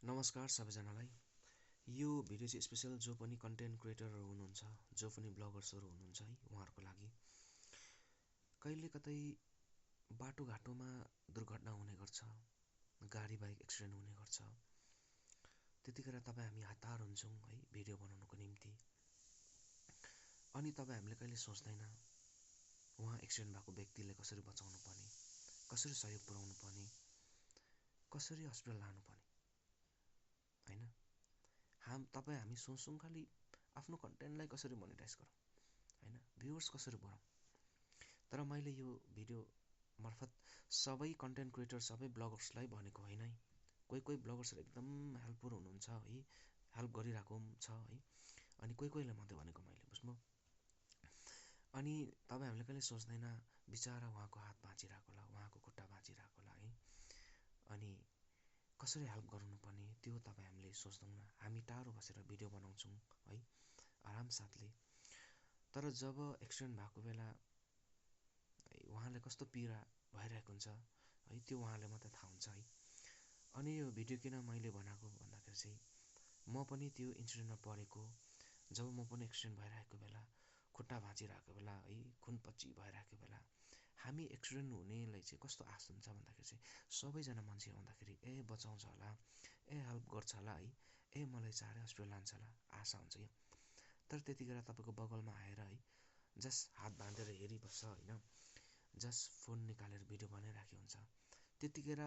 नमस्कार सबैजनालाई। यो भिडियो चाहिँ स्पेशल जो पनि कन्टेन्ट क्रिएटरहरू हुनुहुन्छ, जो पनि ब्लगर्सहरू हुनुहुन्छ है, उहाँहरूको लागि। कहिले कतै बाटोघाटोमा दुर्घटना हुने गर्छ, गाडी बाइक एक्सिडेन्ट हुने गर्छ। त्यतिखेर तपाईँ हामी हतार हुन्छौँ है भिडियो बनाउनको निम्ति। अनि तपाईँ हामीले कहिले सोच्दैन उहाँ एक्सिडेन्ट भएको व्यक्तिले कसरी बचाउनु पर्ने, कसरी सहयोग पुर्याउनु पर्ने, कसरी हस्पिटल लानुपर्ने हैन। तपाईँ हामी सोच्छौँ खालि आफ्नो कन्टेन्टलाई कसरी मोनेटाइज गरौँ हैन, भ्युअर्स कसरी बढाउँ। तर मैले यो भिडियो मार्फत सबै कन्टेन्ट क्रिएटर, सबै ब्लगर्सलाई भनेको होइन है। कोही ब्लगर्सहरू एकदम हेल्पफुल हुनुहुन्छ है, हेल्प गरिरहेको छ है। अनि कोहीलाई मात्रै भनेको मैले, बुझ्नुभयो। अनि तपाईँ हामीले कहिले सोच्दैन बिचारा उहाँको हात भाँचिरहेको होला, उहाँको खुट्टा भाँचिरहेको होला है, अनि कसरी हेल्प गर्नुपर्ने त्यो तपाईँ हामीले सोच्दैनौँ। हामी टाढो बसेर भिडियो बनाउँछौँ है, आराम साथले। तर जब एक्सिडेन्ट भएको बेला उहाँले कस्तो पीडा भइरहेको हुन्छ है, त्यो उहाँले मात्रै थाहा हुन्छ है। अनि यो भिडियो किन मैले बनाएको भन्दाखेरि चाहिँ म पनि त्यो इन्सिडेन्टमा परेको, जब म पनि एक्सिडेन्ट भइरहेको बेला, खुट्टा भाँचिरहेको बेला है, खुनपच्ची भइरहेको बेला, हामी एक्सिडेन्ट हुनेलाई चाहिँ कस्तो आश हुन्छ भन्दाखेरि चाहिँ सबैजना मान्छे आउँदाखेरि बचाउँछ होला, हेल्प गर्छ होला है, मलाई चाँडै हस्पिटल लान्छ होला, आशा हुन्छ क्या। तर त्यतिखेर तपाईँको बगलमा आएर है जस्ट हात बाँधेर हेरिबस्छ होइन, जस्ट फोन निकालेर भिडियो बनाइराखेको हुन्छ। त्यतिखेर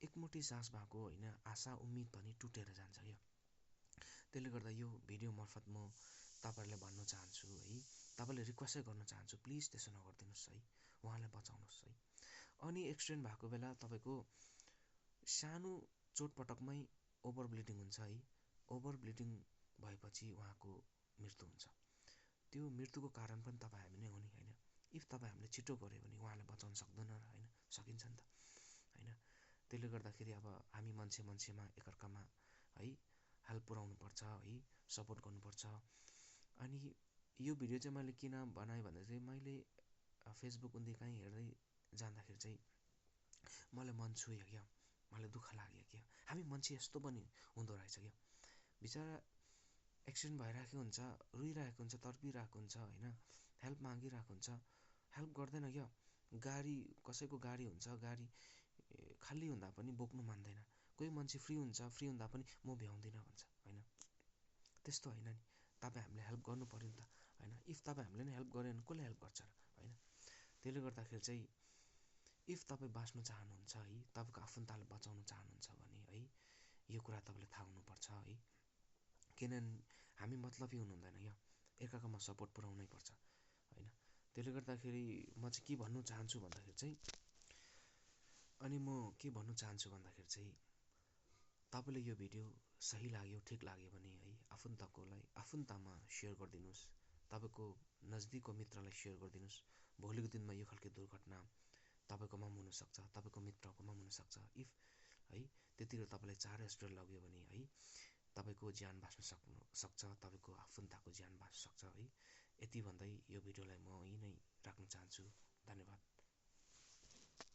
एकमुठी सास भएको होइन, आशा उम्मिद पनि टुटेर जान्छ क्या। त्यसले गर्दा यो भिडियो मार्फत म तपाईँहरूलाई भन्न चाहन्छु है, तपाईँले रिक्वेस्टै गर्न चाहन्छु, प्लिज त्यसो नगरिदिनुहोस् है, उहाँलाई बचाउनुहोस् है। अनि एक्सिडेन्ट भएको बेला तपाईँको सानो चोटपटकमै ओभर ब्लिडिङ हुन्छ है, ओभर ब्लिडिङ भएपछि उहाँको मृत्यु हुन्छ। त्यो मृत्युको कारण पनि तपाईँ हामी नै हो नि होइन। इफ तपाईँ हामीले छिटो गऱ्यो भने उहाँलाई बचाउन सक्दैन र होइन, सकिन्छ नि त होइन। त्यसले गर्दाखेरि अब हामी मान्छेमा एकअर्कामा है हेल्प पुर्याउनुपर्छ है, सपोर्ट गर्नुपर्छ। अनि यो भिडियो चाहिँ मैले किन बनाएँ भन्दा चाहिँ मैले फेसबुक उन्दै कहीँ हेर्दै जाँदाखेरि चाहिँ मलाई मन छुयो क्या, मलाई दुःख लाग्यो क्या। हामी मान्छे यस्तो पनि हुँदो रहेछ क्या। बिचरा एक्सिडेन्ट भइरहेको हुन्छ, रोइरहेको हुन्छ, तडपिरहेको हुन्छ होइन, हेल्प मागिरहेको हुन्छ, हेल्प गर्दैन क्या। गाडी कसैको गाडी हुन्छ, गाडी खाली हुँदा पनि बोक्नु मान्दैन। कोही मान्छे फ्री हुन्छ, फ्री हुँदा पनि म भ्याउँदिनँ भन्छ होइन। त्यस्तो होइन नि, तपाईँ हामीले हेल्प गर्नु पऱ्यो नि त होइन। इफ तपाईँ हामीले नै हेल्प गऱ्यो भने कसले हेल्प गर्छ र होइन। त्यसले गर्दाखेरि चाहिँ इफ तपाईँ बाँच्नु चाहनुहुन्छ है, तपाईँको आफन्तलाई बचाउन चाहनुहुन्छ भने है, यो कुरा तपाईँले थाहा हुनुपर्छ है। किनभने हामी मतलबी हुनु हुँदैन क्या, एकअर्कामा सपोर्ट पुर्याउनै पर्छ होइन। त्यसले गर्दाखेरि म चाहिँ के भन्नु चाहन्छु भन्दाखेरि चाहिँ, अनि म के भन्नु चाहन्छु भन्दाखेरि चाहिँ तपाईँले यो भिडियो सही लाग्यो, ठिक लाग्यो भने है आफन्तमा सेयर गरिदिनुहोस्, तपाईँको नजिकको मित्रलाई सेयर गरिदिनुहोस्। भोलिको दिनमा यो खालको दुर्घटना तपाईँकोमा पनि हुनसक्छ, तपाईँको मित्रकोमा पनि हुनसक्छ। इफ है त्यतिखेर तपाईँलाई चाँडै हस्पिटल लग्यो भने है तपाईँको ज्यान बाँच्न सक्छ, तपाईँको आफन्तको ज्यान बाँच्न सक्छ है। यति भन्दै यो भिडियोलाई म यहीँ नै राख्न चाहन्छु। धन्यवाद।